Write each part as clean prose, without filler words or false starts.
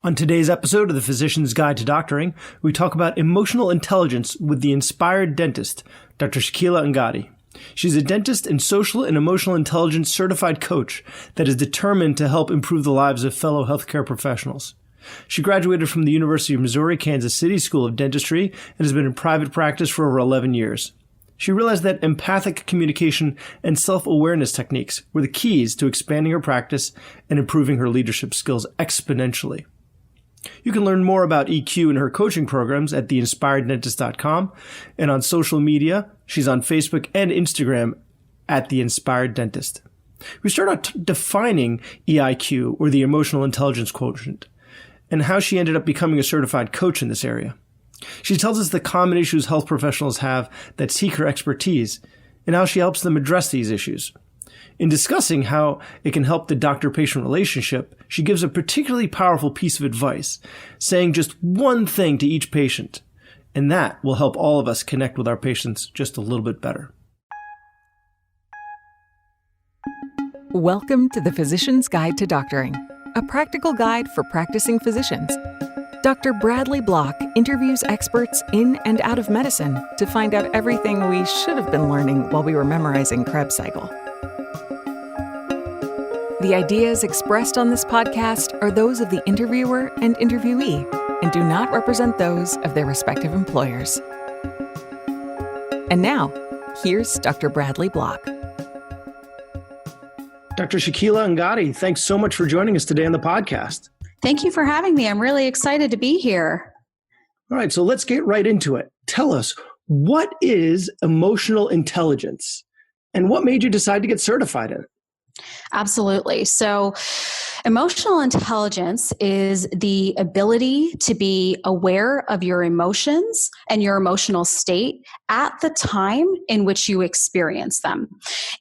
On today's episode of The Physician's Guide to Doctoring, we talk about emotional intelligence with the inspired dentist, Dr. Shakila Angadi. She's a dentist and social and emotional intelligence certified coach that is determined to help improve the lives of fellow healthcare professionals. She graduated from the University of Missouri Kansas City School of Dentistry and has been in private practice for over 11 years. She realized that empathic communication and self-awareness techniques were the keys to expanding her practice and improving her leadership skills exponentially. You can learn more about EQ and her coaching programs at theinspireddentist.com, and on social media, she's on Facebook and Instagram at The Inspired Dentist. We start out defining EIQ, or the Emotional Intelligence Quotient, and how she ended up becoming a certified coach in this area. She tells us the common issues health professionals have that seek her expertise, and how she helps them address these issues. In discussing how it can help the doctor-patient relationship, she gives a particularly powerful piece of advice, saying just one thing to each patient, and that will help all of us connect with our patients just a little bit better. Welcome to The Physician's Guide to Doctoring, a practical guide for practicing physicians. Dr. Bradley Block interviews experts in and out of medicine to find out everything we should have been learning while we were memorizing Krebs cycle. The ideas expressed on this podcast are those of the interviewer and interviewee and do not represent those of their respective employers. And now, here's Dr. Bradley Block. Dr. Shakila Angadi, thanks so much for joining us today on the podcast. Thank you for having me. I'm really excited to be here. All right, so let's get right into it. Tell us, what is emotional intelligence and what made you decide to get certified in it? Absolutely. So emotional intelligence is the ability to be aware of your emotions and your emotional state at the time in which you experience them.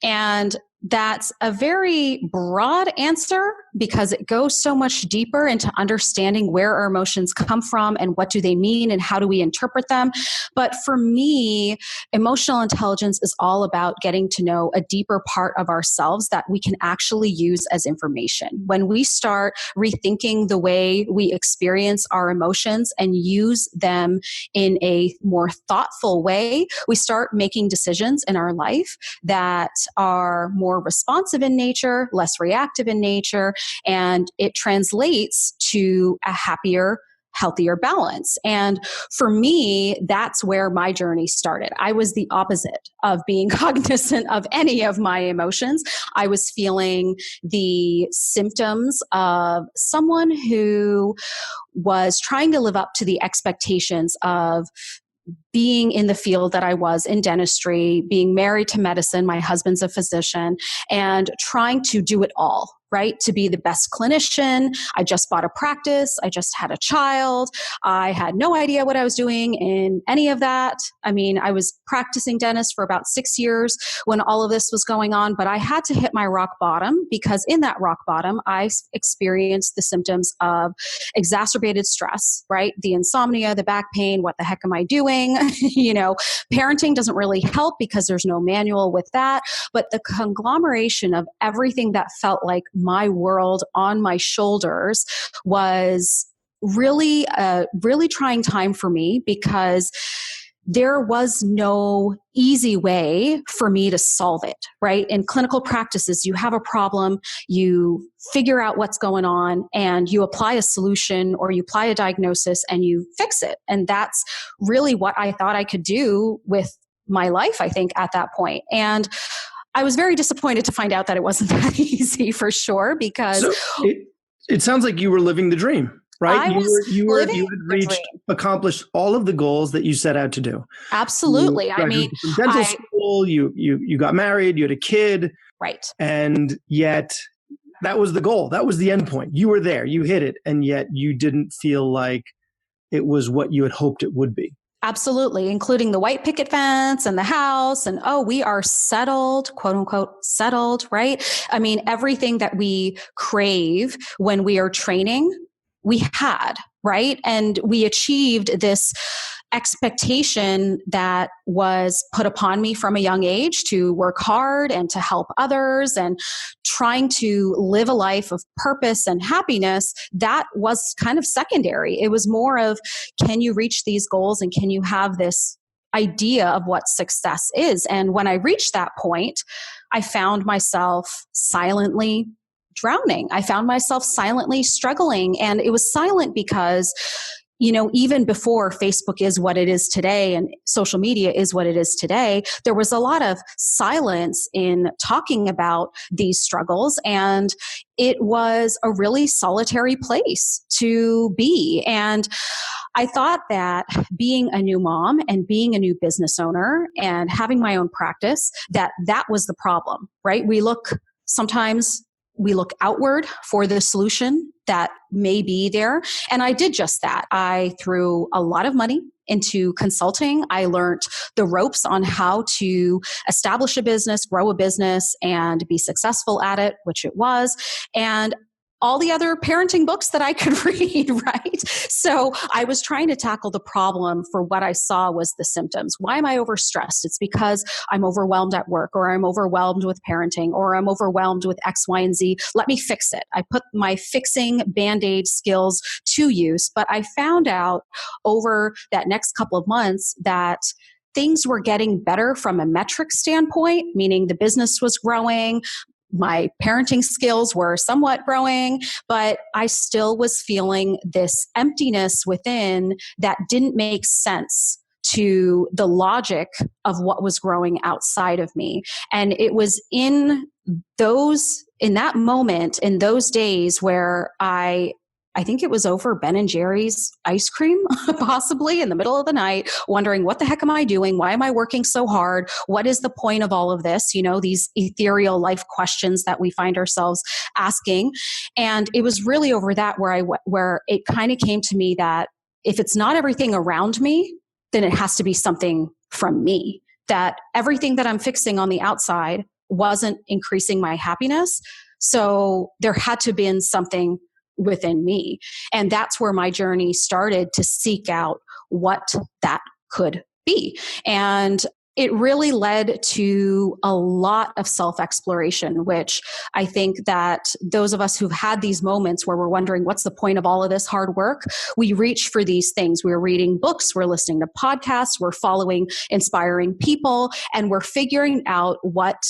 And that's a very broad answer because it goes so much deeper into understanding where our emotions come from and what do they mean and how do we interpret them. But for me, emotional intelligence is all about getting to know a deeper part of ourselves that we can actually use as information. When we start rethinking the way we experience our emotions and use them in a more thoughtful way, we start making decisions in our life that are more responsive in nature, less reactive in nature, and it translates to a happier, healthier balance. And for me, that's where my journey started. I was the opposite of being cognizant of any of my emotions. I was feeling the symptoms of someone who was trying to live up to the expectations of being in the field that I was in dentistry, being married to medicine, my husband's a physician, and trying to do it all, right? To be the best clinician. I just bought a practice. I just had a child. I had no idea what I was doing in any of that. I mean, I was practicing dentist for about 6 years when all of this was going on, but I had to hit my rock bottom because in that rock bottom, I experienced the symptoms of exacerbated stress, right? The insomnia, the back pain, what the heck am I doing? Parenting doesn't really help because there's no manual with that, but the conglomeration of everything that felt like my world on my shoulders was really a really trying time for me because there was no easy way for me to solve it, right? In clinical practices, you have a problem, you figure out what's going on, and you apply a solution or you apply a diagnosis and you fix it. And that's really what I thought I could do with my life, I think, at that point. And I was very disappointed to find out that it wasn't that easy for sure because... So it sounds like you were living the dream. Right? You had accomplished all of the goals that you set out to do. Absolutely. I mean, dental school, you got married, you had a kid. Right. And yet that was the goal. That was the end point. You were there, you hit it, and yet you didn't feel like it was what you had hoped it would be. Absolutely, including the white picket fence and the house and, we are settled, quote unquote, settled, right? I mean, everything that we crave when we are training, we had, right? And we achieved this expectation that was put upon me from a young age to work hard and to help others and trying to live a life of purpose and happiness, that was kind of secondary. It was more of, can you reach these goals and can you have this idea of what success is? And when I reached that point, I found myself silently drowning. I found myself silently struggling. And it was silent because, even before Facebook is what it is today and social media is what it is today, there was a lot of silence in talking about these struggles. And it was a really solitary place to be. And I thought that being a new mom and being a new business owner and having my own practice, that was the problem, right? Sometimes we look outward for the solution that may be there. And I did just that. I threw a lot of money into consulting. I learned the ropes on how to establish a business, grow a business, and be successful at it, which it was. And all the other parenting books that I could read, right? So I was trying to tackle the problem for what I saw was the symptoms. Why am I overstressed? It's because I'm overwhelmed at work, or I'm overwhelmed with parenting, or I'm overwhelmed with X, Y, and Z. Let me fix it. I put my fixing Band-Aid skills to use, but I found out over that next couple of months that things were getting better from a metric standpoint, meaning the business was growing, my parenting skills were somewhat growing, but I still was feeling this emptiness within that didn't make sense to the logic of what was growing outside of me. And it was in that moment, in those days where I think it was over Ben & Jerry's ice cream, possibly in the middle of the night, wondering, what the heck am I doing? Why am I working so hard? What is the point of all of this? These ethereal life questions that we find ourselves asking. And it was really over that where it kind of came to me that if it's not everything around me, then it has to be something from me. That everything that I'm fixing on the outside wasn't increasing my happiness. So there had to have been something within me. And that's where my journey started to seek out what that could be. And it really led to a lot of self-exploration, which I think that those of us who've had these moments where we're wondering, what's the point of all of this hard work? We reach for these things. We're reading books, we're listening to podcasts, we're following inspiring people, and we're figuring out what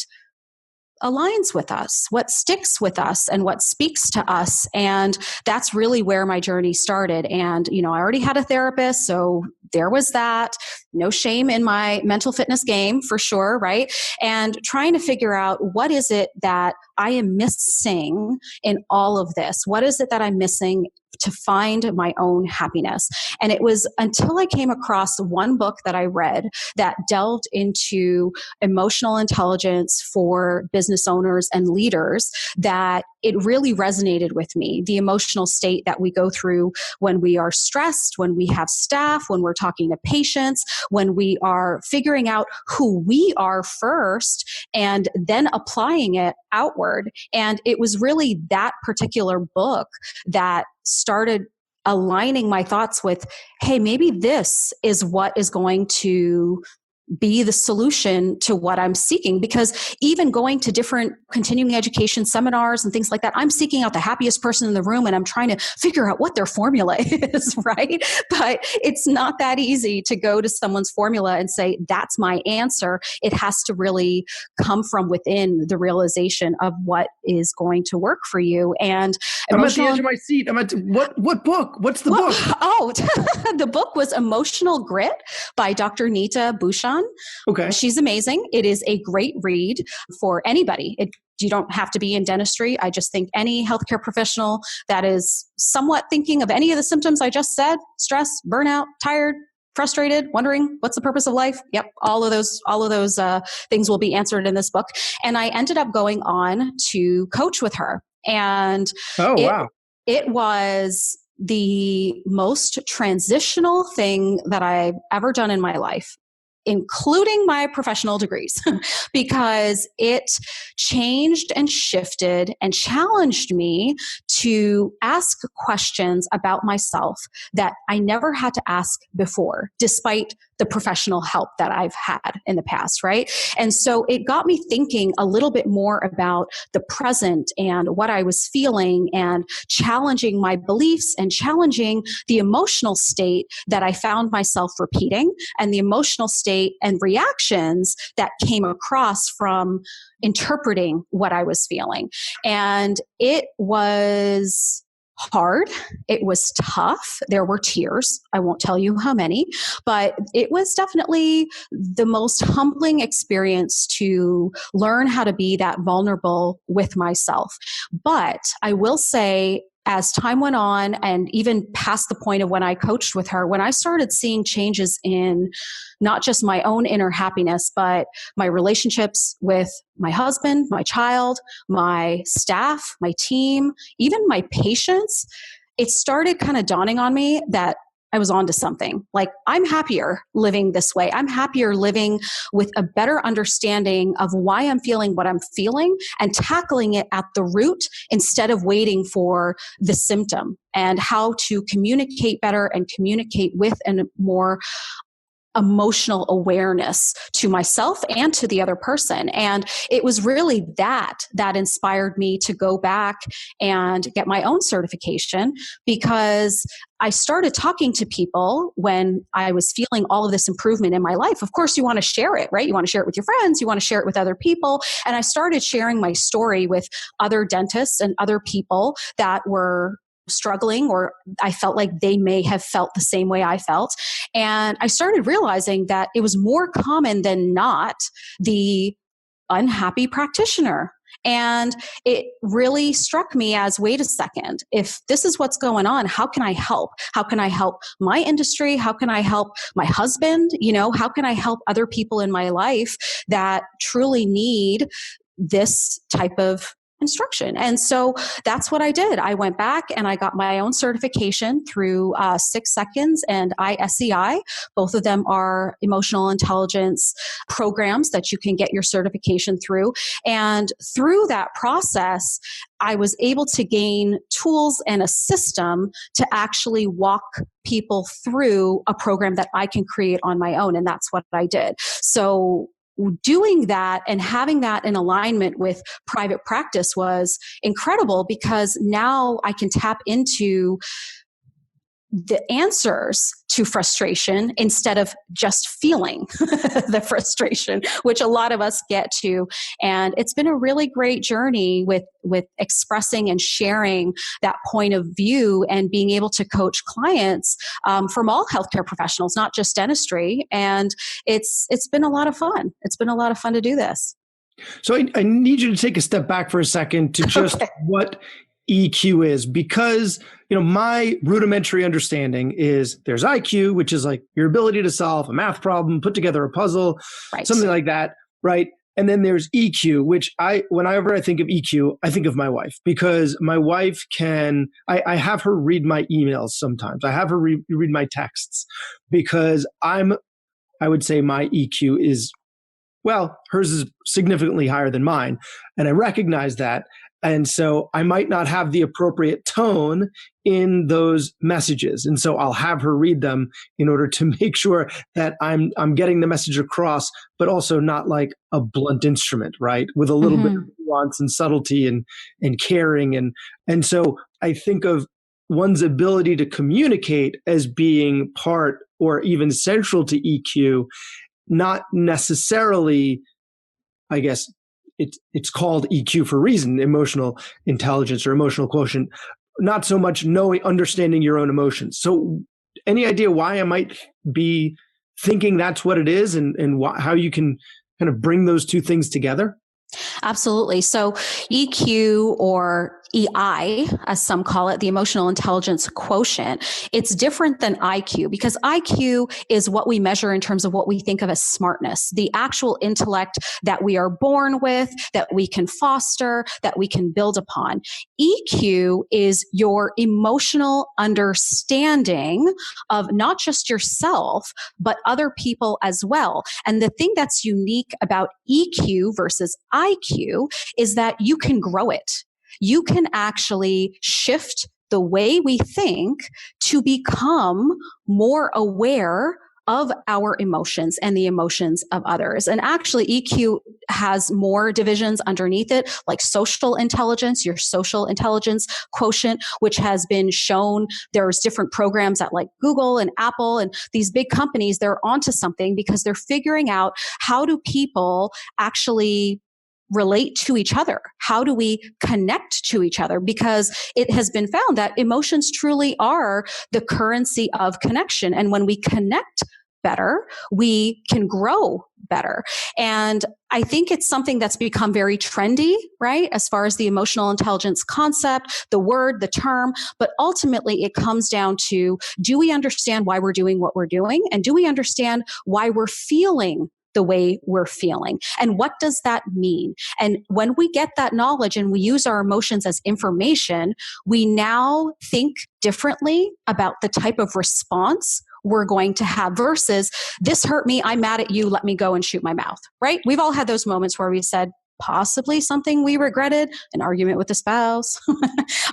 aligns with us, what sticks with us, and what speaks to us. And that's really where my journey started. And, I already had a therapist, so there was that. No shame in my mental fitness game, for sure, right? And trying to figure out, what is it that I am missing in all of this? What is it that I'm missing to find my own happiness? And it was until I came across one book that I read that delved into emotional intelligence for business owners and leaders that it really resonated with me. The emotional state that we go through when we are stressed, when we have staff, when we're talking to patients, when we are figuring out who we are first and then applying it outward. And it was really that particular book that started aligning my thoughts with, hey, maybe this is what is going to be the solution to what I'm seeking. Because even going to different continuing education seminars and things like that, I'm seeking out the happiest person in the room and I'm trying to figure out what their formula is, right? But it's not that easy to go to someone's formula and say, that's my answer. It has to really come from within the realization of what is going to work for you. And I'm at the edge of my seat. What book? What's the book? Oh, the book was Emotional Grit by Dr. Nita Bhushan. Okay. She's amazing. It is a great read for anybody. You don't have to be in dentistry. I just think any healthcare professional that is somewhat thinking of any of the symptoms I just said, stress, burnout, tired, frustrated, wondering what's the purpose of life. Yep. All of those things will be answered in this book. And I ended up going on to coach with her. And wow. It was the most transitional thing that I've ever done in my life. including my professional degrees, because it changed and shifted and challenged me to ask questions about myself that I never had to ask before, despite the professional help that I've had in the past, right? And so it got me thinking a little bit more about the present and what I was feeling, and challenging my beliefs and challenging the emotional state that I found myself repeating, and the emotional state and reactions that came across from interpreting what I was feeling. And it was hard. It was tough. There were tears. I won't tell you how many, but it was definitely the most humbling experience to learn how to be that vulnerable with myself. But I will say, as time went on, and even past the point of when I coached with her, when I started seeing changes in not just my own inner happiness, but my relationships with my husband, my child, my staff, my team, even my patients, it started kind of dawning on me that I was onto something. Like, I'm happier living this way. I'm happier living with a better understanding of why I'm feeling what I'm feeling, and tackling it at the root instead of waiting for the symptom, and how to communicate better and communicate with a more emotional awareness to myself and to the other person. And it was really that inspired me to go back and get my own certification, because I started talking to people when I was feeling all of this improvement in my life. Of course, you want to share it, right? You want to share it with your friends, you want to share it with other people. And I started sharing my story with other dentists and other people that were struggling, or I felt like they may have felt the same way I felt. And I started realizing that it was more common than not the unhappy practitioner. And it really struck me as, wait a second, if this is what's going on, how can I help? How can I help my industry? How can I help my husband? How can I help other people in my life that truly need this type of instruction? And so that's what I did. I went back and I got my own certification through 6 Seconds and ISEI. Both of them are emotional intelligence programs that you can get your certification through. And through that process, I was able to gain tools and a system to actually walk people through a program that I can create on my own. And that's what I did. So doing that and having that in alignment with private practice was incredible, because now I can tap into the answers to frustration instead of just feeling the frustration, which a lot of us get to. And it's been a really great journey with expressing and sharing that point of view, and being able to coach clients from all healthcare professionals, not just dentistry. And it's been a lot of fun. It's been a lot of fun to do this. So I need you to take a step back for a second to just what EQ is, because my rudimentary understanding is there's IQ, which is like your ability to solve a math problem, put together a puzzle, Right. something like that, right? And then there's EQ, which whenever I think of EQ, I think of my wife, because my wife I have her read my emails sometimes. I have her read my texts, because I would say my EQ is, well, hers is significantly higher than mine. And I recognize that. And so I might not have the appropriate tone in those messages. And so I'll have her read them in order to make sure that I'm getting the message across, but also not like a blunt instrument, right? With a little bit of nuance and subtlety and caring. And so I think of one's ability to communicate as being part or even central to EQ, not necessarily, I guess, it's called EQ for a reason, emotional intelligence or emotional quotient, not so much understanding your own emotions. So any idea why I might be thinking that's what it is, and how you can kind of bring those two things together? Absolutely. So EQ, or EI, as some call it, the emotional intelligence quotient, it's different than IQ because IQ is what we measure in terms of what we think of as smartness, the actual intellect that we are born with, that we can foster, that we can build upon. EQ is your emotional understanding of not just yourself, but other people as well. And the thing that's unique about EQ versus IQ is that you can grow it. You can actually shift the way we think to become more aware of our emotions and the emotions of others. And actually, EQ has more divisions underneath it, like social intelligence, your social intelligence quotient, which has been shown. There's different programs at like Google and Apple and these big companies, they're onto something because they're figuring out how do people actually relate to each other? How do we connect to each other? Because it has been found that emotions truly are the currency of connection. And when we connect better, we can grow better. And I think it's something that's become very trendy, right? As far as the emotional intelligence concept, the word, the term, but ultimately it comes down to, do we understand why we're doing what we're doing? And do we understand why we're feeling the way we're feeling? And what does that mean? And when we get that knowledge and we use our emotions as information, we now think differently about the type of response we're going to have versus this hurt me, I'm mad at you, let me go and shoot my mouth, right? We've all had those moments where we said, possibly something we regretted, an argument with a spouse,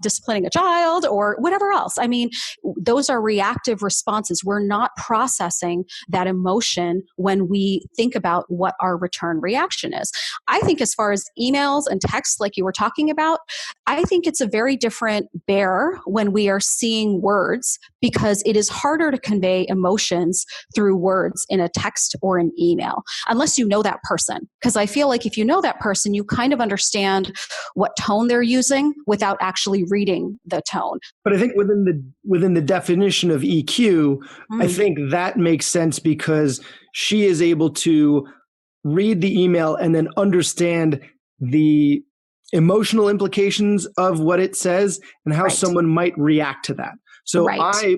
disciplining a child, or whatever else. I mean, those are reactive responses. We're not processing that emotion when we think about what our return reaction is. I think as far as emails and texts, like you were talking about, I think it's a very different bear when we are seeing words because it is harder to convey emotions through words in a text or an email, unless you know that person. Because I feel like if you know that person, you kind of understand what tone they're using without actually reading the tone. But I think within the definition of EQ, I think that makes sense because she is able to read the email and then understand the emotional implications of what it says and how someone might react to that. So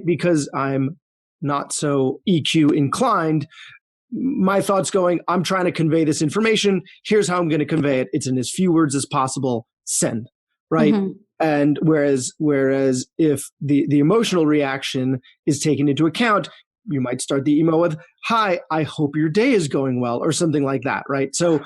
because I'm not so EQ inclined, my thoughts going, I'm trying to convey this information. Here's how I'm going to convey it. It's in as few words as possible. Send, right? And whereas if the emotional reaction is taken into account, you might start the email with, hi, I hope your day is going well, or something like that, right? So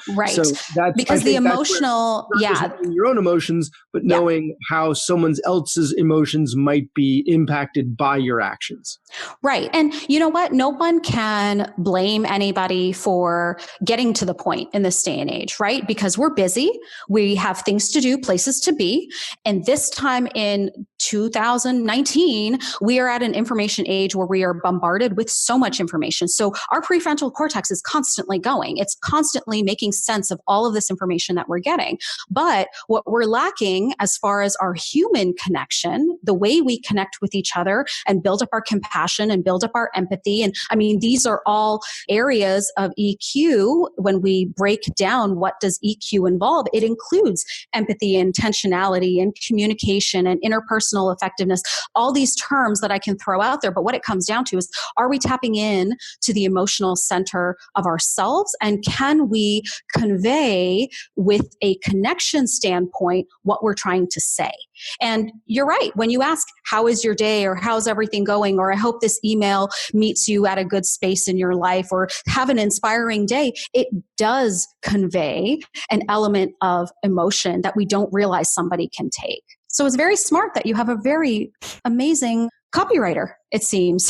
that's because the emotional, knowing your own emotions, but knowing how someone else's emotions might be impacted by your actions. Right. And you know what? No one can blame anybody for getting to the point in this day and age, right? Because we're busy. We have things to do, places to be. And this time in 2019, we are at an information age where we are bombarded with so much information. So our prefrontal cortex is constantly going. It's constantly making sense of all of this information that we're getting. But what we're lacking as far as our human connection, the way we connect with each other and build up our compassion and build up our empathy. And I mean, these are all areas of EQ. When we break down what does EQ involve, it includes empathy, intentionality, and communication and interpersonal effectiveness, all these terms that I can throw out there. But what it comes down to is, are we tapping in to the emotional center of ourselves? And can we convey with a connection standpoint what we're trying to say? And you're right. When you ask, how is your day, or how's everything going, or I hope this email meets you at a good space in your life, or have an inspiring day, it does convey an element of emotion that we don't realize somebody can take. So it's very smart that you have a very amazing copywriter, it seems,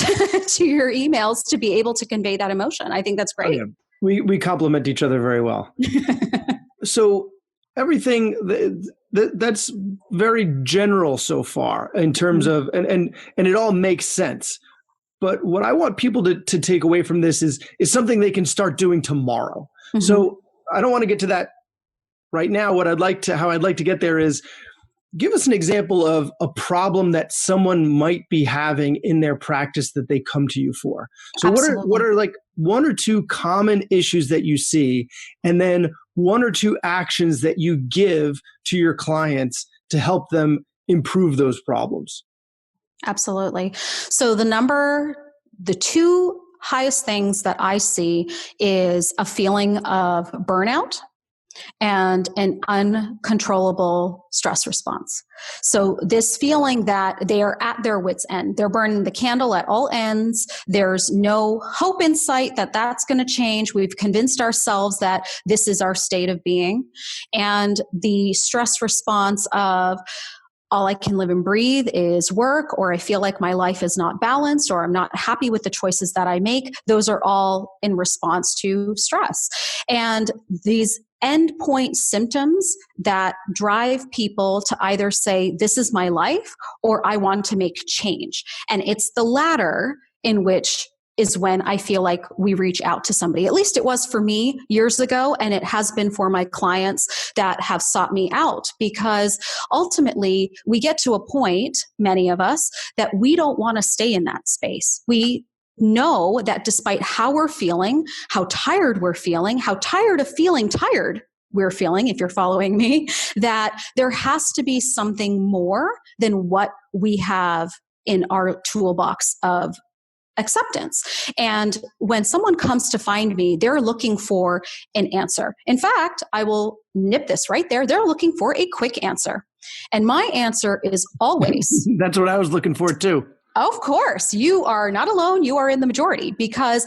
to your emails to be able to convey that emotion. I think that's great. Oh, yeah. We complement each other very well. So everything that's very general so far in terms of, and it all makes sense. But what I want people to take away from this is something they can start doing tomorrow. So I don't want to get to that right now. How I'd like to get there is, give us an example of a problem that someone might be having in their practice that they come to you for. So what are like one or two common issues that you see, and then one or two actions that you give to your clients to help them improve those problems? Absolutely. So the two highest things that I see is a feeling of burnout and an uncontrollable stress response. So this feeling that they are at their wits' end, they're burning the candle at all ends. There's no hope in sight that that's going to change. We've convinced ourselves that this is our state of being. And the stress response of, all I can live and breathe is work, or I feel like my life is not balanced, or I'm not happy with the choices that I make. Those are all in response to stress. And these endpoint symptoms that drive people to either say, this is my life, or I want to make change. And it's the latter in which is when I feel like we reach out to somebody. At least it was for me years ago, and it has been for my clients that have sought me out, because ultimately we get to a point, many of us, that we don't want to stay in that space. We know that despite how we're feeling, how tired we're feeling, how tired of feeling tired we're feeling, if you're following me, that there has to be something more than what we have in our toolbox of acceptance. And when someone comes to find me, they're looking for an answer. In fact, I will nip this right there. They're looking for a quick answer. And my answer is always, That's what I was looking for too. of course, you are not alone. You are in the majority, because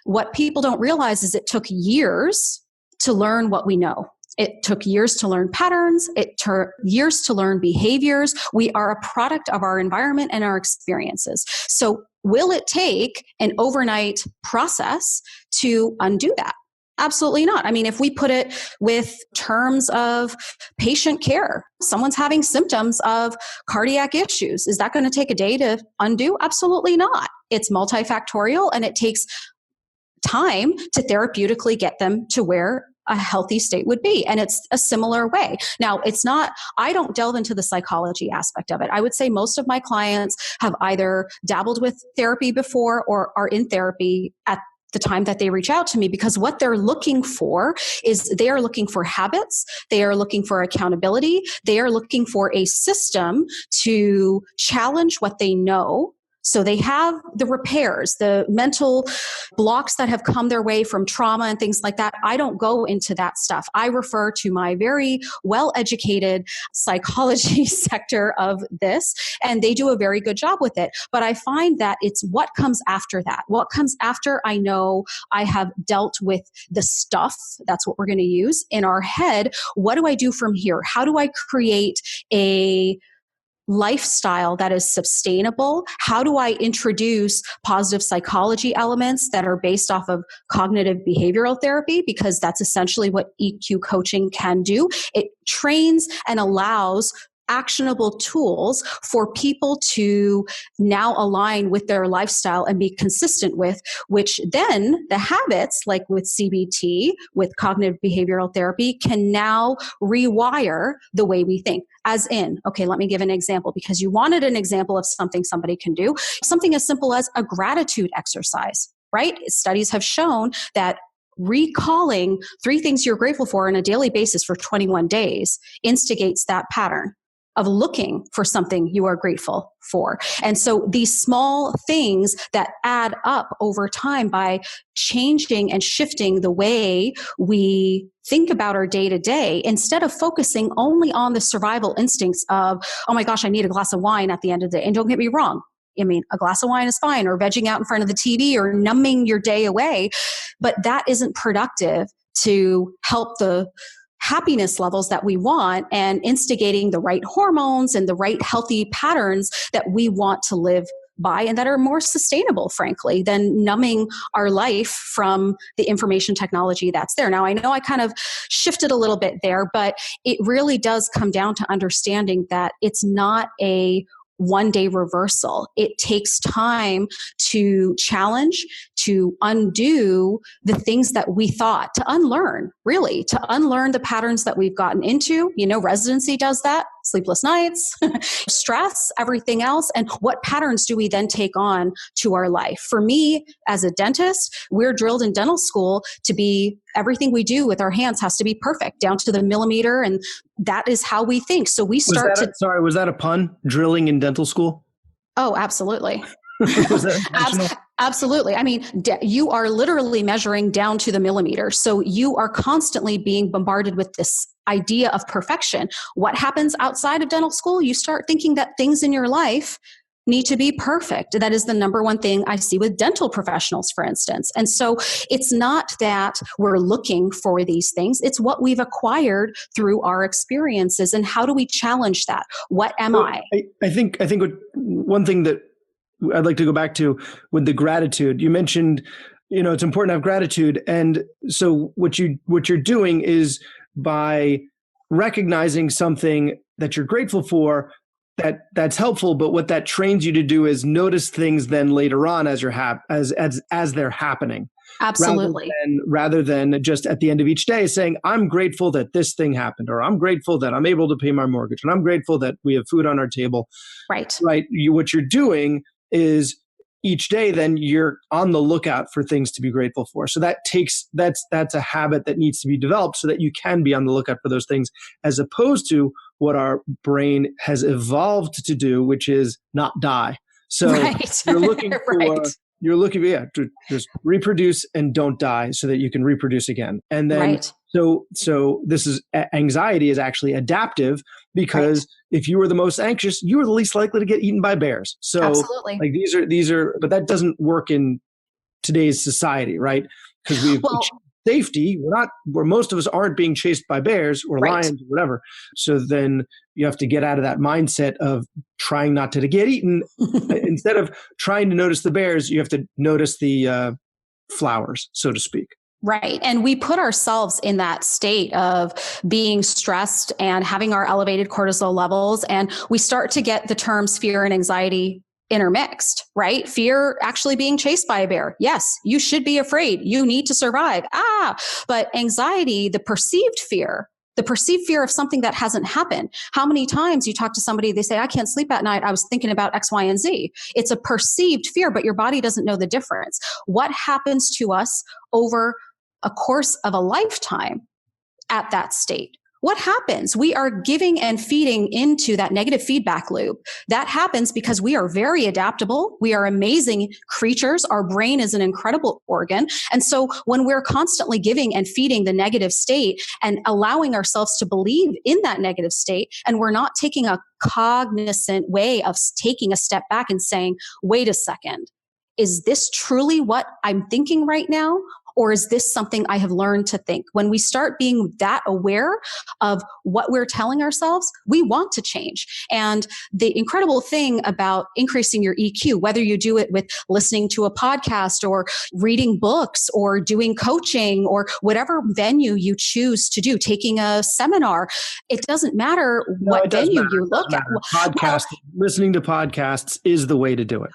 what people don't realize is it took years to learn what we know. It took years to learn patterns. It took years to learn behaviors. We are a product of our environment and our experiences. So will it take an overnight process to undo that? Absolutely not. I mean, if we put it with terms of patient care, someone's having symptoms of cardiac issues. Is that going to take a day to undo? Absolutely not. It's multifactorial, and it takes time to therapeutically get them to where a healthy state would be. And it's a similar way. Now, I don't delve into the psychology aspect of it. I would say most of my clients have either dabbled with therapy before or are in therapy at the time that they reach out to me, because what they're looking for is they are looking for habits. They are looking for accountability. They are looking for a system to challenge what they know. So they have the repairs, the mental blocks that have come their way from trauma and things like that. I don't go into that stuff. I refer to my very well-educated psychology sector of this, and they do a very good job with it. But I find that it's what comes after that. What comes after I know I have dealt with the stuff, that's what we're going to use, in our head. What do I do from here? How do I create a lifestyle that is sustainable? How do I introduce positive psychology elements that are based off of cognitive behavioral therapy? Because that's essentially what EQ coaching can do. It trains and allows actionable tools for people to now align with their lifestyle and be consistent with, which then the habits, like with CBT, with cognitive behavioral therapy, can now rewire the way we think. As in, okay, let me give an example, because you wanted an example of something somebody can do. Something as simple as a gratitude exercise, right? Studies have shown that recalling 3 things you're grateful for on a daily basis for 21 days instigates that pattern of looking for something you are grateful for. And so these small things that add up over time by changing and shifting the way we think about our day to day, instead of focusing only on the survival instincts of, oh my gosh, I need a glass of wine at the end of the day. And don't get me wrong. I mean, a glass of wine is fine, or vegging out in front of the TV, or numbing your day away. But that isn't productive to help the happiness levels that we want and instigating the right hormones and the right healthy patterns that we want to live by and that are more sustainable, frankly, than numbing our life from the information technology that's there. Now, I know I kind of shifted a little bit there, but it really does come down to understanding that it's not a one-day reversal. It takes time to challenge, to undo the things that we thought, to unlearn, really, to unlearn the patterns that we've gotten into. You know, residency does that. sleepless nights, stress, everything else. And what patterns do we then take on to our life? For me, as a dentist, we're drilled in dental school to be everything we do with our hands has to be perfect down to the millimeter. And that is how we think. So we start Sorry, was that a pun? Drilling in dental school? Oh, absolutely. Was that intentional? Absolutely. I mean, you are literally measuring down to the millimeter. So you are constantly being bombarded with this idea of perfection. What happens outside of dental school? You start thinking that things in your life need to be perfect. That is the number one thing I see with dental professionals, for instance. And so it's not that we're looking for these things. It's what we've acquired through our experiences. And how do we challenge that? What am I? I think one thing that I'd like to go back to with the gratitude, you mentioned, it's important to have gratitude. And so what you're doing is by recognizing something that you're grateful for, that's helpful. But what that trains you to do is notice things then later on as as they're happening. Absolutely. Rather than just at the end of each day saying, I'm grateful that this thing happened, or I'm grateful that I'm able to pay my mortgage, and I'm grateful that we have food on our table. Right. Right. What you're doing is each day, then you're on the lookout for things to be grateful for. So that's a habit that needs to be developed so that you can be on the lookout for those things, as opposed to what our brain has evolved to do, which is not die. So you're looking for, to just reproduce and don't die so that you can reproduce again. And then, so this is anxiety is actually adaptive, because if you were the most anxious, you were the least likely to get eaten by bears. So absolutely. like these are, but that doesn't work in today's society, right? Because we've safety. Where most of us aren't being chased by bears or lions or whatever. So then you have to get out of that mindset of trying not to get eaten. Instead of trying to notice the bears, you have to notice the flowers, so to speak. Right. And we put ourselves in that state of being stressed and having our elevated cortisol levels. And we start to get the terms fear and anxiety intermixed, right? Fear actually being chased by a bear. Yes, you should be afraid. You need to survive. But anxiety, the perceived fear of something that hasn't happened. How many times you talk to somebody, they say, I can't sleep at night. I was thinking about X, Y, and Z. It's a perceived fear, but your body doesn't know the difference. What happens to us over a course of a lifetime at that state? What happens? We are giving and feeding into that negative feedback loop. That happens because we are very adaptable. We are amazing creatures. Our brain is an incredible organ. And so when we're constantly giving and feeding the negative state and allowing ourselves to believe in that negative state, and we're not taking a cognizant way of taking a step back and saying, wait a second, is this truly what I'm thinking right now? Or is this something I have learned to think? When we start being that aware of what we're telling ourselves, we want to change. And the incredible thing about increasing your EQ, whether you do it with listening to a podcast or reading books or doing coaching or whatever venue you choose to do, taking a seminar, it doesn't matter what venue you look at. Listening to podcasts is the way to do it.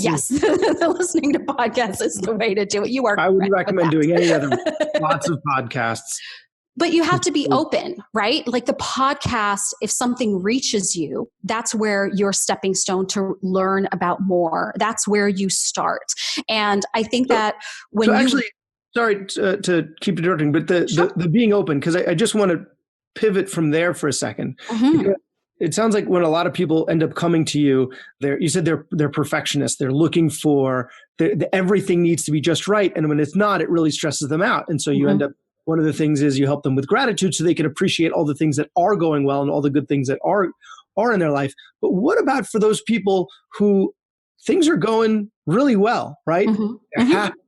Yes, the listening to podcasts is the way to do it. You are. I wouldn't recommend doing any other. Lots of podcasts. But you have to be open, right? Like the podcast, if something reaches you, that's where your stepping stone to learn about more. That's where you start. And I think that sorry to keep interrupting, but the being open, because I just want to pivot from there for a second. Mm-hmm. It sounds like when a lot of people end up coming to you, you said they're perfectionists. They're looking for everything needs to be just right, and when it's not, it really stresses them out. And so you end up. One of the things is you help them with gratitude, so they can appreciate all the things that are going well and all the good things that are in their life. But what about for those people who things are going really well, right? They're happy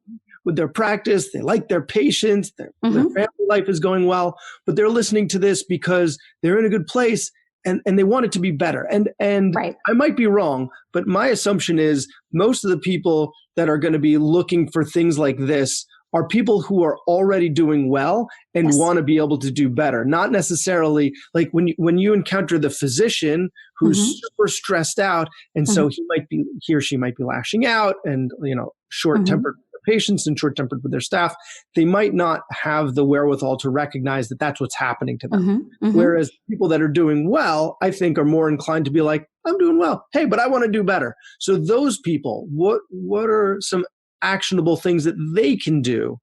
with their practice. They like their patients. Their family life is going well, but they're listening to this because they're in a good place. And they want it to be better. And I might be wrong, but my assumption is most of the people that are going to be looking for things like this are people who are already doing well and want to be able to do better. Not necessarily like when you encounter the physician who's super stressed out, and so he or she might be lashing out and short-tempered with the patients and short-tempered with their staff, they might not have the wherewithal to recognize that that's what's happening to them. Mm-hmm, mm-hmm. Whereas people that are doing well, I think, are more inclined to be like, I'm doing well. Hey, but I want to do better. So those people, what are some actionable things that they can do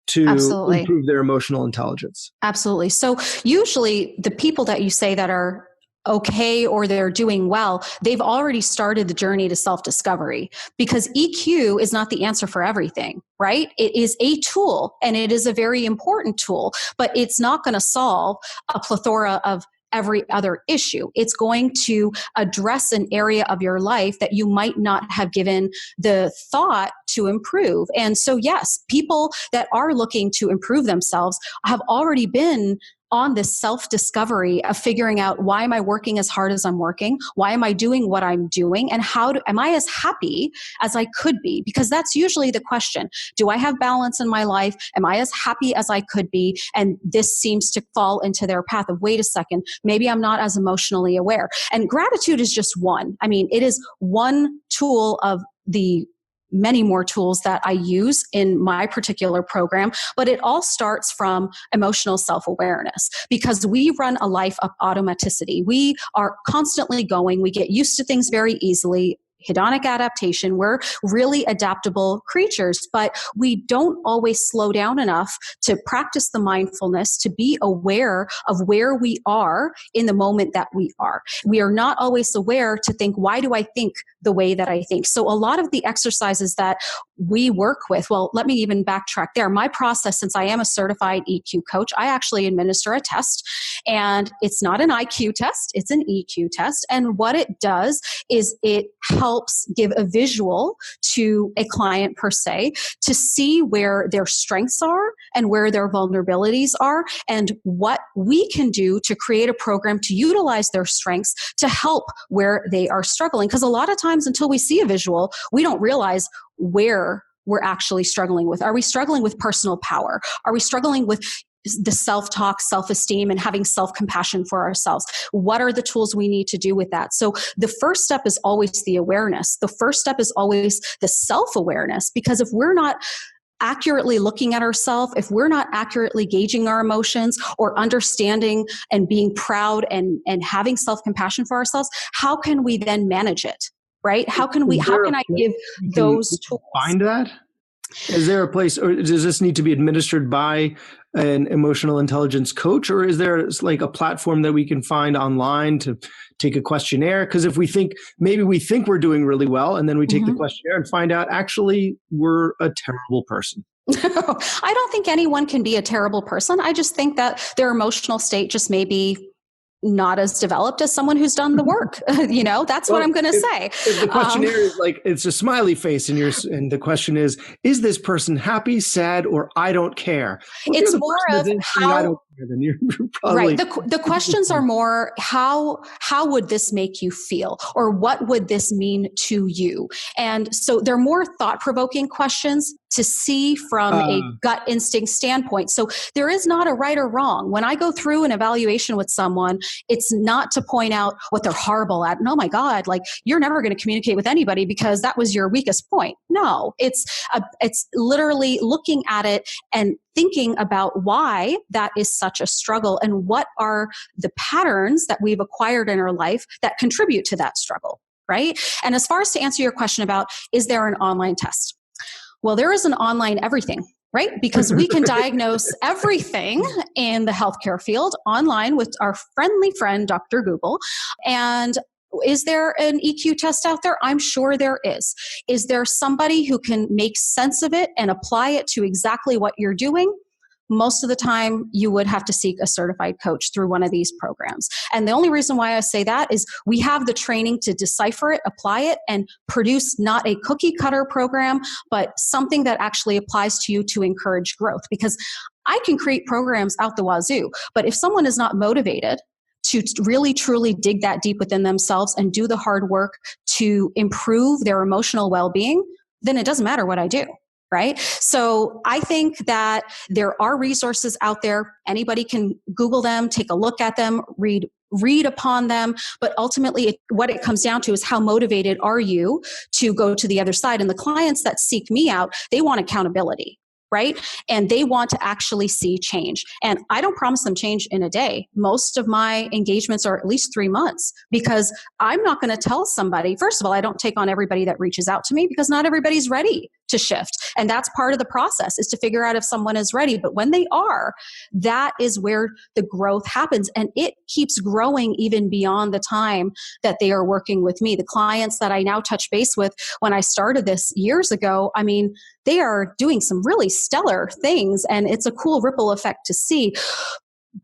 to Absolutely. improve their emotional intelligence? Absolutely. So usually the people that you say that are okay or they're doing well, they've already started the journey to self-discovery, because EQ is not the answer for everything, right? It is a tool, and it is a very important tool, but it's not going to solve a plethora of every other issue. It's going to address an area of your life that you might not have given the thought to improve. And so, yes, people that are looking to improve themselves have already been on this self-discovery of figuring out, why am I working as hard as I'm working? Why am I doing what I'm doing? And am I as happy as I could be? Because that's usually the question. Do I have balance in my life? Am I as happy as I could be? And this seems to fall into their path of, wait a second, maybe I'm not as emotionally aware. And gratitude is just one. I mean, it is one tool of the many more tools that I use in my particular program, but it all starts from emotional self-awareness, because we run a life of automaticity. We are constantly going, we get used to things very easily. Hedonic adaptation, we're really adaptable creatures, but we don't always slow down enough to practice the mindfulness, to be aware of where we are in the moment that we are. We are not always aware to think, why do I think the way that I think? So a lot of the exercises that we work with, well, let me even backtrack there. My process, since I am a certified EQ coach, I actually administer a test, and it's not an IQ test, it's an EQ test. And what it does is it helps give a visual to a client per se, to see where their strengths are and where their vulnerabilities are, and what we can do to create a program to utilize their strengths to help where they are struggling. Because a lot of times, until we see a visual, we don't realize where we're actually struggling with. Are we struggling with personal power? Are we struggling with the self-talk, self-esteem, and having self-compassion for ourselves? What are the tools we need to do with that? So the first step is always the awareness. The first step is always the self-awareness, because if we're not accurately looking at ourselves, if we're not accurately gauging our emotions or understanding and being proud and having self-compassion for ourselves, how can we then manage it? Right? How can I give those tools? Find that? Is there a place, or does this need to be administered by an emotional intelligence coach, or is there like a platform that we can find online to take a questionnaire? Because if we think, maybe we think we're doing really well, and then we take the questionnaire and find out actually we're a terrible person. I don't think anyone can be a terrible person. I just think that their emotional state just may be not as developed as someone who's done the work. That's what I'm going to say. If the questionnaire is like, it's a smiley face, and the question is this person happy, sad, or I don't care? Well, it's more of how. I don't care, then you're probably right. The questions are more, how would this make you feel, or what would this mean to you? And so they're more thought-provoking questions to see from a gut instinct standpoint. So there is not a right or wrong. When I go through an evaluation with someone, it's not to point out what they're horrible at. And, oh my God, like, you're never going to communicate with anybody because that was your weakest point. No, it's literally looking at it and thinking about why that is such a struggle, and what are the patterns that we've acquired in our life that contribute to that struggle, right? And as far as to answer your question about, is there an online test? Well, there is an online everything, right? Because we can diagnose everything in the healthcare field online with our friendly friend, Dr. Google. And is there an EQ test out there? I'm sure there is. Is there somebody who can make sense of it and apply it to exactly what you're doing? Most of the time, you would have to seek a certified coach through one of these programs. And the only reason why I say that is we have the training to decipher it, apply it, and produce not a cookie cutter program, but something that actually applies to you to encourage growth. Because I can create programs out the wazoo, but if someone is not motivated to really truly dig that deep within themselves and do the hard work to improve their emotional well-being, then it doesn't matter what I do. Right? So I think that there are resources out there. Anybody can Google them, take a look at them, read read upon them, but ultimately what it comes down to is how motivated are you to go to the other side? And the clients that seek me out, they want accountability. Right? And they want to actually see change. And I don't promise them change in a day. Most of my engagements are at least 3 months, because I'm not going to tell somebody, first of all, I don't take on everybody that reaches out to me, because not everybody's ready to shift. And that's part of the process, is to figure out if someone is ready. But when they are, that is where the growth happens. And it keeps growing even beyond the time that they are working with me. The clients that I now touch base with, when I started this years ago, I mean, they are doing some really stellar things, and it's a cool ripple effect to see.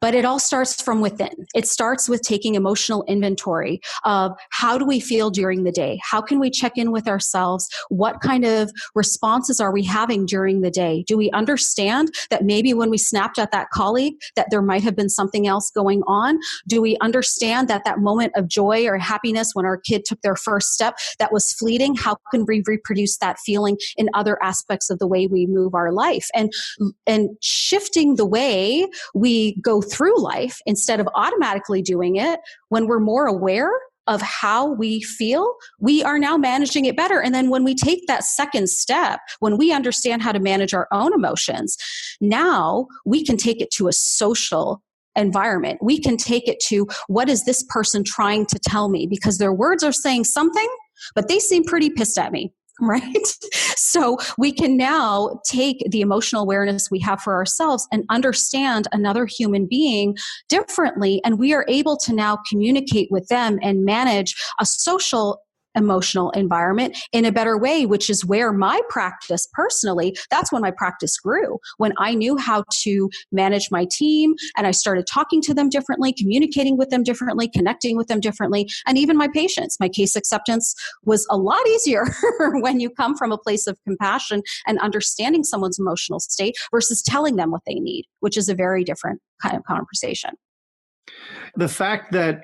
But it all starts from within. It starts with taking emotional inventory of how do we feel during the day? How can we check in with ourselves? What kind of responses are we having during the day? Do we understand that maybe when we snapped at that colleague, that there might have been something else going on? Do we understand that that moment of joy or happiness when our kid took their first step, that was fleeting? How can we reproduce that feeling in other aspects of the way we move our life? And shifting the way we go through life, instead of automatically doing it, when we're more aware of how we feel, we are now managing it better. And then when we take that second step, when we understand how to manage our own emotions, now we can take it to a social environment. We can take it to, what is this person trying to tell me? Because their words are saying something, but they seem pretty pissed at me. Right? So we can now take the emotional awareness we have for ourselves and understand another human being differently. And we are able to now communicate with them and manage a social emotional environment in a better way, which is where my practice personally, that's when my practice grew. When I knew how to manage my team and I started talking to them differently, communicating with them differently, connecting with them differently, and even my patients. My case acceptance was a lot easier when you come from a place of compassion and understanding someone's emotional state versus telling them what they need, which is a very different kind of conversation. The fact that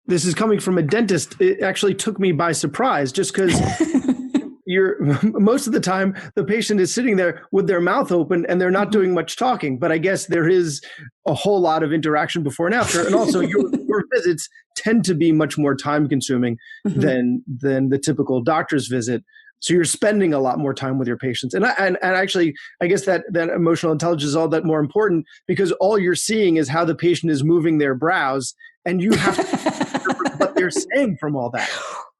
this is coming from a dentist, it actually took me by surprise, just because most of the time the patient is sitting there with their mouth open and they're not doing much talking. But I guess there is a whole lot of interaction before and after. And also your visits tend to be much more time consuming than the typical doctor's visit. So you're spending a lot more time with your patients. And actually, I guess that emotional intelligence is all that more important, because all you're seeing is how the patient is moving their brows, and you have to interpret what they're saying from all that.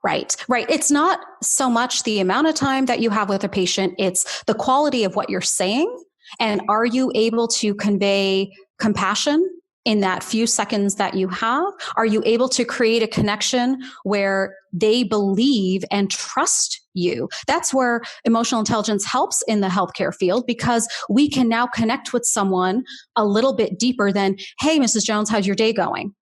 Right. It's not so much the amount of time that you have with a patient, it's the quality of what you're saying. And are you able to convey compassion in that few seconds that you have? Are you able to create a connection where they believe and trust you? That's where emotional intelligence helps in the healthcare field, because we can now connect with someone a little bit deeper than, hey, Mrs. Jones, how's your day going?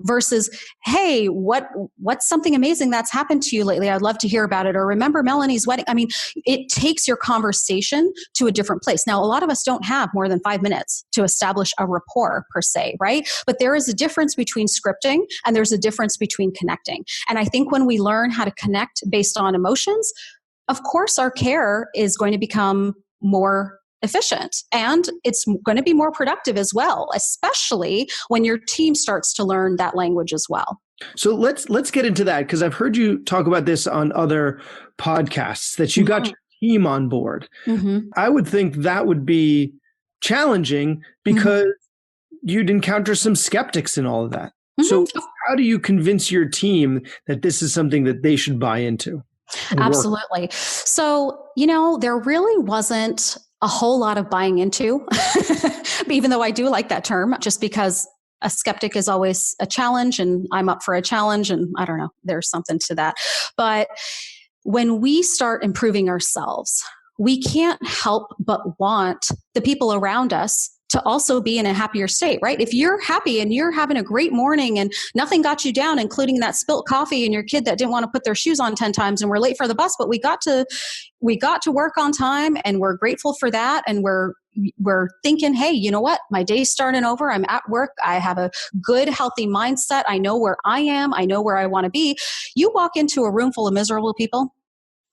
Versus, hey, what's something amazing that's happened to you lately? I'd love to hear about it. Or remember Melanie's wedding? I mean, it takes your conversation to a different place. Now, a lot of us don't have more than 5 minutes to establish a rapport per se, right? But there is a difference between scripting and there's a difference between connecting. And I think when we learn how to connect based on emotions, of course, our care is going to become more efficient, and it's going to be more productive as well, especially when your team starts to learn that language as well. So let's get into that, because I've heard you talk about this on other podcasts, that you got your team on board. I would think that would be challenging, because you'd encounter some skeptics in all of that. So how do you convince your team that this is something that they should buy into? Absolutely. So, there really wasn't a whole lot of buying into, even though I do like that term, just because a skeptic is always a challenge, and I'm up for a challenge, and I don't know, there's something to that. But when we start improving ourselves, we can't help but want the people around us to also be in a happier state, right? If you're happy and you're having a great morning and nothing got you down, including that spilt coffee and your kid that didn't want to put their shoes on 10 times and we're late for the bus, but we got to work on time, and we're grateful for that. And we're thinking, hey, you know what? My day's starting over. I'm at work. I have a good, healthy mindset. I know where I am. I know where I want to be. You walk into a room full of miserable people.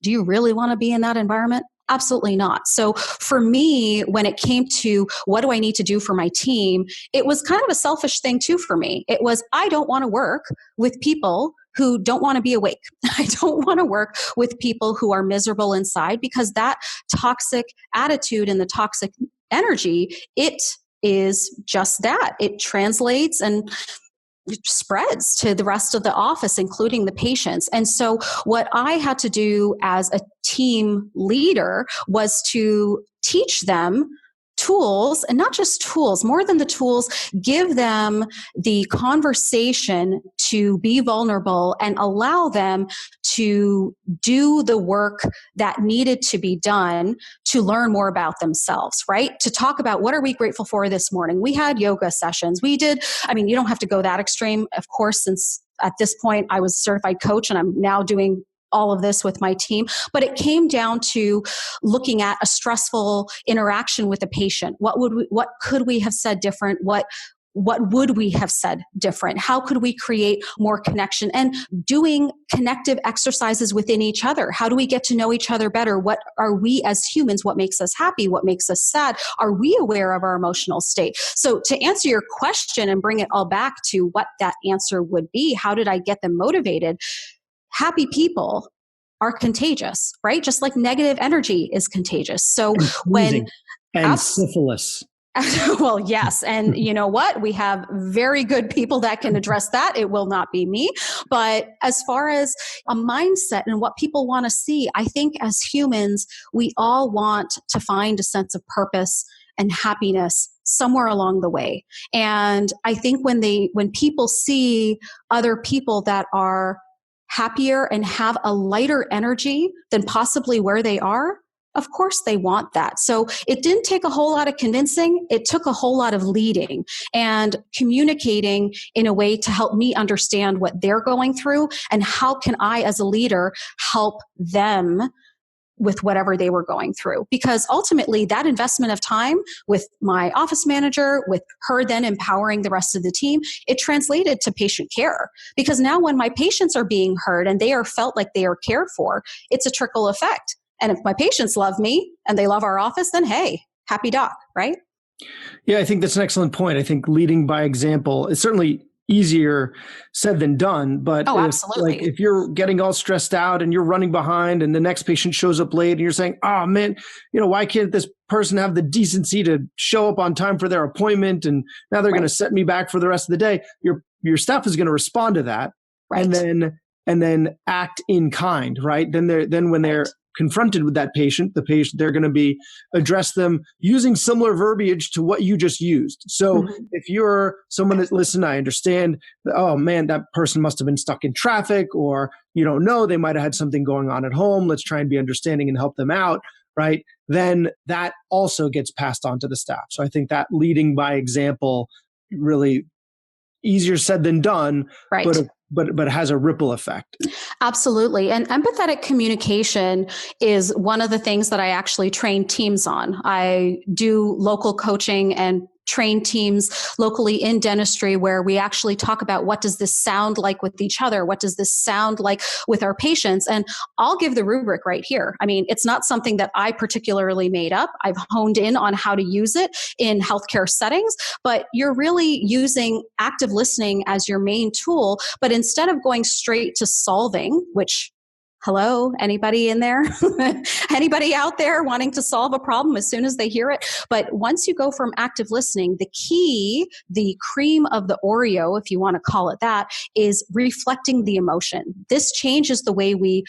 Do you really want to be in that environment? Absolutely not. So for me, when it came to what do I need to do for my team, it was kind of a selfish thing too for me. It was, I don't want to work with people who don't want to be awake. I don't want to work with people who are miserable inside, because that toxic attitude and the toxic energy, it is just that. It translates and spreads to the rest of the office, including the patients. And so what I had to do as a team leader was to teach them tools, and not just tools, more than the tools, give them the conversation to be vulnerable and allow them to do the work that needed to be done to learn more about themselves, right? To talk about what are we grateful for this morning. We had yoga sessions. We did, you don't have to go that extreme, of course, since at this point I was a certified coach and I'm now doing all of this with my team, but it came down to looking at a stressful interaction with a patient. What could we have said different? What would we have said different? How could we create more connection? And doing connective exercises within each other. How do we get to know each other better? What are we as humans? What makes us happy? What makes us sad? Are we aware of our emotional state? So to answer your question and bring it all back to what that answer would be, how did I get them motivated? Happy people are contagious, right? Just like negative energy is contagious. So syphilis. Well, yes. And you know what? We have very good people that can address that. It will not be me. But as far as a mindset and what people want to see, I think as humans, we all want to find a sense of purpose and happiness somewhere along the way. And I think when people see other people that are happier and have a lighter energy than possibly where they are, of course they want that. So it didn't take a whole lot of convincing. It took a whole lot of leading and communicating in a way to help me understand what they're going through and how can I as a leader help them with whatever they were going through. Because ultimately that investment of time with my office manager, with her then empowering the rest of the team, it translated to patient care. Because now when my patients are being heard and they are felt like they are cared for, it's a trickle effect. And if my patients love me and they love our office, then hey, happy doc, right? Yeah, I think that's an excellent point. I think leading by example is certainly easier said than done. But absolutely. If you're getting all stressed out and you're running behind and the next patient shows up late and you're saying, oh man, why can't this person have the decency to show up on time for their appointment? And now they're going to set me back for the rest of the day. Your staff is going to respond to that. Right. And then act in kind, right? Then when they're confronted with that patient, they're going to address them using similar verbiage to what you just used. So if you're someone that, listen, I understand, oh man, that person must have been stuck in traffic, or you don't know, they might have had something going on at home. Let's try and be understanding and help them out, right? Then that also gets passed on to the staff. So I think that leading by example, really easier said than done, right. but has a ripple effect. Absolutely. And empathetic communication is one of the things that I actually train teams on. I do local coaching and train teams locally in dentistry where we actually talk about what does this sound like with each other? What does this sound like with our patients? And I'll give the rubric right here. It's not something that I particularly made up. I've honed in on how to use it in healthcare settings, but you're really using active listening as your main tool. But instead of going straight to solving, which hello, anybody in there? Anybody out there wanting to solve a problem as soon as they hear it? But once you go from active listening, the key, the cream of the Oreo, if you want to call it that, is reflecting the emotion. This changes the way we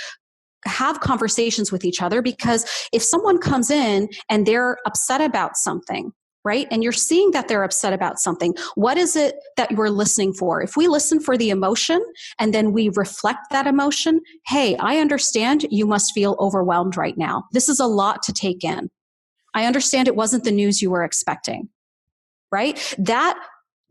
have conversations with each other, because if someone comes in and they're upset about something, right? And you're seeing that they're upset about something. What is it that you're listening for? If we listen for the emotion and then we reflect that emotion, hey, I understand you must feel overwhelmed right now. This is a lot to take in. I understand it wasn't the news you were expecting, right?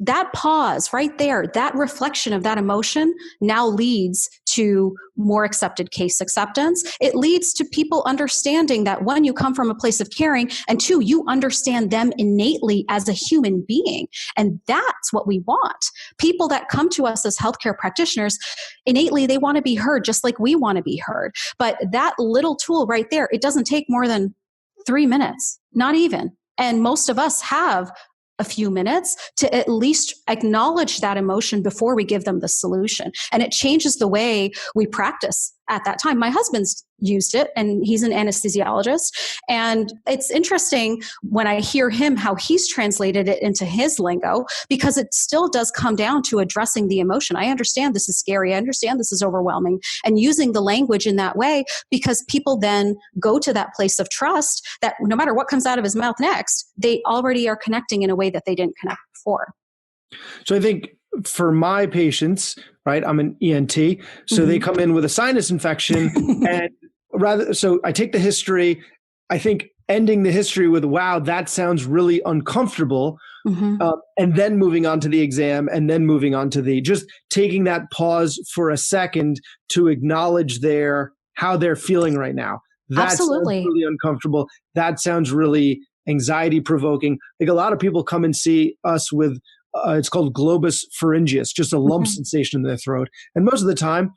That pause right there, that reflection of that emotion now leads to more accepted case acceptance. It leads to people understanding that one, you come from a place of caring, and two, you understand them innately as a human being. And that's what we want. People that come to us as healthcare practitioners, innately, they want to be heard just like we want to be heard. But that little tool right there, it doesn't take more than 3 minutes, not even. And most of us have a few minutes to at least acknowledge that emotion before we give them the solution. And it changes the way we practice at that time. My husband's used it, and he's an anesthesiologist. And it's interesting when I hear him, how he's translated it into his lingo, because it still does come down to addressing the emotion. I understand this is scary. I understand this is overwhelming, and using the language in that way, because people then go to that place of trust that no matter what comes out of his mouth next, they already are connecting in a way that they didn't connect before. So I think for my patients, right, I'm an ENT, so they come in with a sinus infection, and so I take the history. I think ending the history with, wow, that sounds really uncomfortable, and then moving on to the exam, and then moving on to just taking that pause for a second to acknowledge how they're feeling right now. That Absolutely. sounds really uncomfortable. That sounds really anxiety provoking. Like, a lot of people come and see us with it's called globus pharyngeus, just a lump sensation in their throat. And most of the time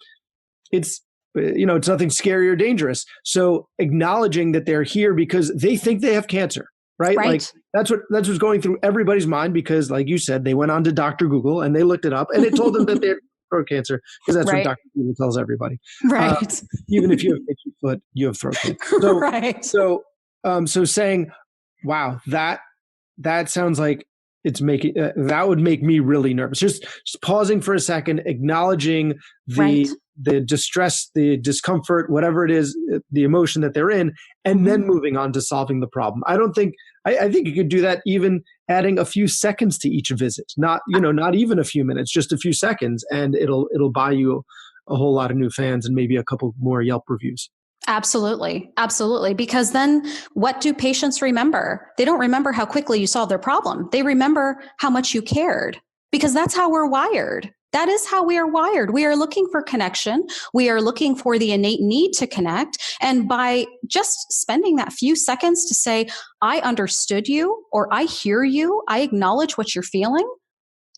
it's nothing scary or dangerous. So acknowledging that they're here because they think they have cancer, right? Like that's what's going through everybody's mind, because like you said, they went on to Dr. Google and they looked it up and it told them that they have throat cancer, because that's what Dr. Google tells everybody. Right. Even if you have itchy foot, you have throat cancer. So, right. So saying, wow, that sounds like it's making that would make me really nervous. Just pausing for a second, acknowledging the distress, the discomfort, whatever it is, the emotion that they're in, and then moving on to solving the problem. I think you could do that even adding a few seconds to each visit, not even a few minutes, just a few seconds, and it'll buy you a whole lot of new fans and maybe a couple more Yelp reviews. Absolutely. Absolutely. Because then what do patients remember? They don't remember how quickly you solved their problem. They remember how much you cared, because that's how we're wired. That is how we are wired. We are looking for connection. We are looking for the innate need to connect. And by just spending that few seconds to say, I understood you, or I hear you, I acknowledge what you're feeling,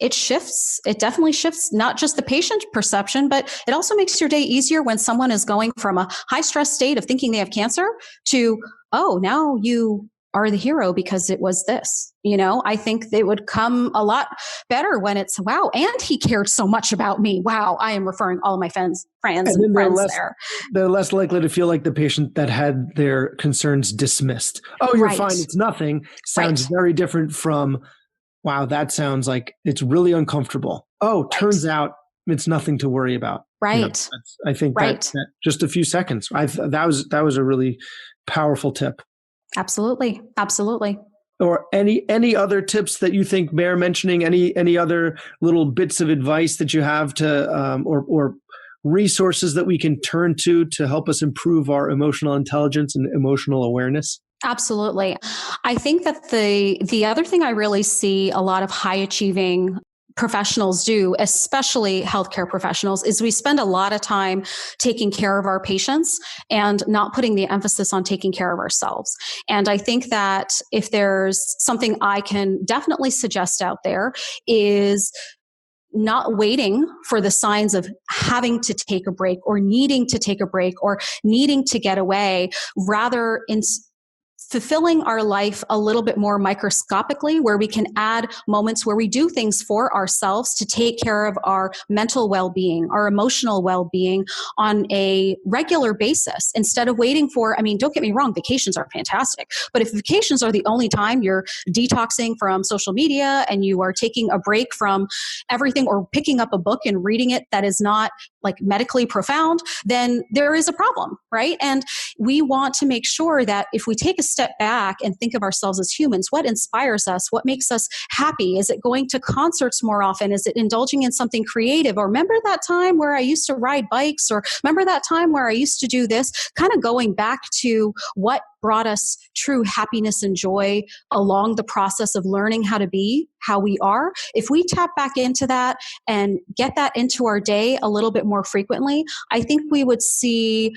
it definitely shifts not just the patient perception, but it also makes your day easier when someone is going from a high stress state of thinking they have cancer to, oh, now you are the hero because it was this. I think they would come a lot better when it's, wow, and he cared so much about me. Wow, I am referring all of my friends and friends there. They're less likely to feel like the patient that had their concerns dismissed. Oh, you're fine, it's nothing. Sounds very different from, wow, that sounds like it's really uncomfortable. Oh, turns out it's nothing to worry about. Right. I think that just a few seconds. That was a really powerful tip. Absolutely. Absolutely. Or any other tips that you think bear mentioning? Any other little bits of advice that you have to or resources that we can turn to help us improve our emotional intelligence and emotional awareness? Absolutely. I think that the other thing I really see a lot of high achieving professionals do, especially healthcare professionals, is we spend a lot of time taking care of our patients and not putting the emphasis on taking care of ourselves. And I think that if there's something I can definitely suggest out there is not waiting for the signs of having to take a break or needing to take a break or needing to get away, rather fulfilling our life a little bit more microscopically, where we can add moments where we do things for ourselves to take care of our mental well-being, our emotional well-being on a regular basis, instead of waiting for, don't get me wrong, vacations are fantastic. But if vacations are the only time you're detoxing from social media and you are taking a break from everything, or picking up a book and reading it that is not like medically profound, then there is a problem, right? And we want to make sure that if we take a step back and think of ourselves as humans, what inspires us? What makes us happy? Is it going to concerts more often? Is it indulging in something creative? Or remember that time where I used to ride bikes? Or remember that time where I used to do this? Kind of going back to what brought us true happiness and joy along the process of learning how to be how we are. If we tap back into that and get that into our day a little bit more frequently, I think we would see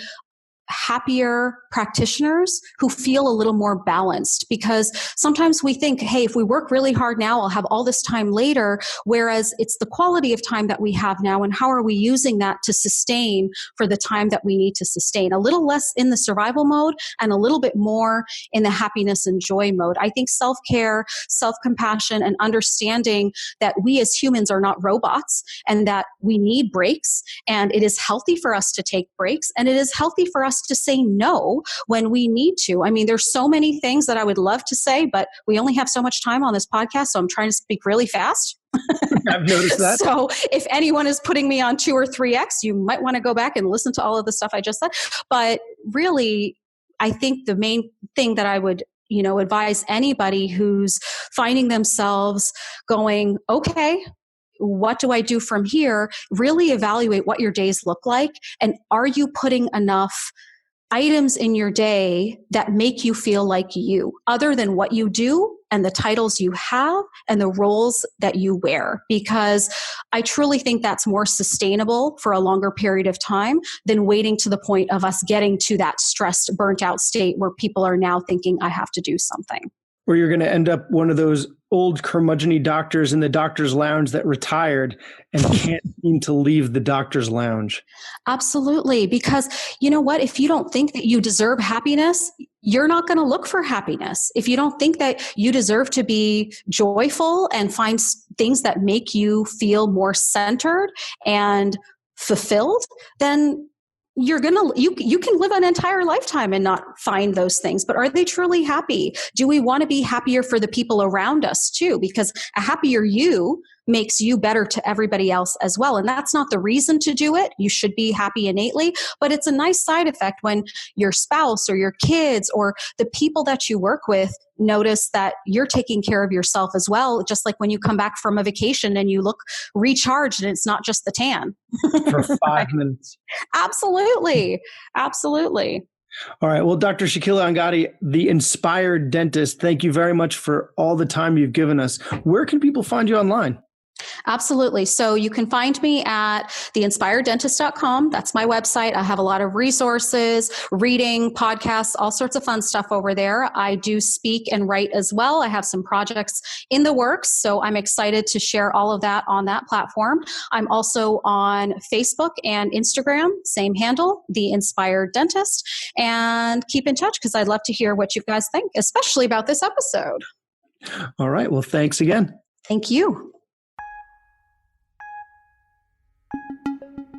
happier practitioners who feel a little more balanced, because sometimes we think, hey, if we work really hard now, I'll have all this time later, whereas it's the quality of time that we have now and how are we using that to sustain for the time that we need to sustain. A little less in the survival mode and a little bit more in the happiness and joy mode. I think self-care, self-compassion, and understanding that we as humans are not robots and that we need breaks, and it is healthy for us to take breaks, and it is healthy for us to say no when we need to. I mean, there's so many things that I would love to say, but we only have so much time on this podcast, so I'm trying to speak really fast. I've noticed that. So if anyone is putting me on 2 or 3x, you might want to go back and listen to all of the stuff I just said. But really, I think the main thing that I would advise anybody who's finding themselves going, okay, what do I do from here? Really evaluate what your days look like. And are you putting enough items in your day that make you feel like you, other than what you do and the titles you have and the roles that you wear? Because I truly think that's more sustainable for a longer period of time than waiting to the point of us getting to that stressed, burnt out state where people are now thinking, I have to do something. Or you're going to end up one of those old curmudgeon-y doctors in the doctor's lounge that retired and can't seem to leave the doctor's lounge. Absolutely. Because you know what? If you don't think that you deserve happiness, you're not going to look for happiness. If you don't think that you deserve to be joyful and find things that make you feel more centered and fulfilled, then you can live an entire lifetime and not find those things. But are they truly happy? Do we want to be happier for the people around us too? Because a happier you makes you better to everybody else as well. And that's not the reason to do it. You should be happy innately, but it's a nice side effect when your spouse or your kids or the people that you work with notice that you're taking care of yourself as well. Just like when you come back from a vacation and you look recharged and it's not just the tan. For 5 minutes. Absolutely. Absolutely. All right. Well, Dr. Shakila Angadi, the Inspired Dentist, thank you very much for all the time you've given us. Where can people find you online? Absolutely. So you can find me at theinspireddentist.com. That's my website. I have a lot of resources, reading, podcasts, all sorts of fun stuff over there. I do speak and write as well. I have some projects in the works, so I'm excited to share all of that on that platform. I'm also on Facebook and Instagram, same handle, The Inspired Dentist, and keep in touch because I'd love to hear what you guys think, especially about this episode. All right. Well, thanks again. Thank you.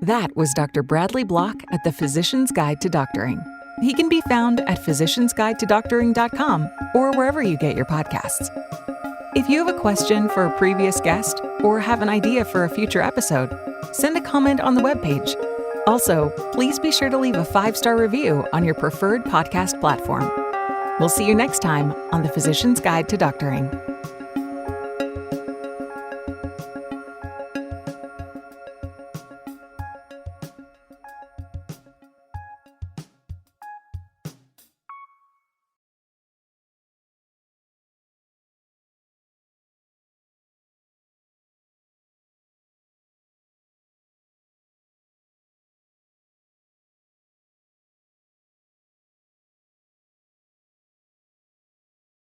That was Dr. Bradley Block at the Physician's Guide to Doctoring. He can be found at physiciansguidetodoctoring.com or wherever you get your podcasts. If you have a question for a previous guest or have an idea for a future episode, send a comment on the webpage. Also, please be sure to leave a 5-star review on your preferred podcast platform. We'll see you next time on the Physician's Guide to Doctoring.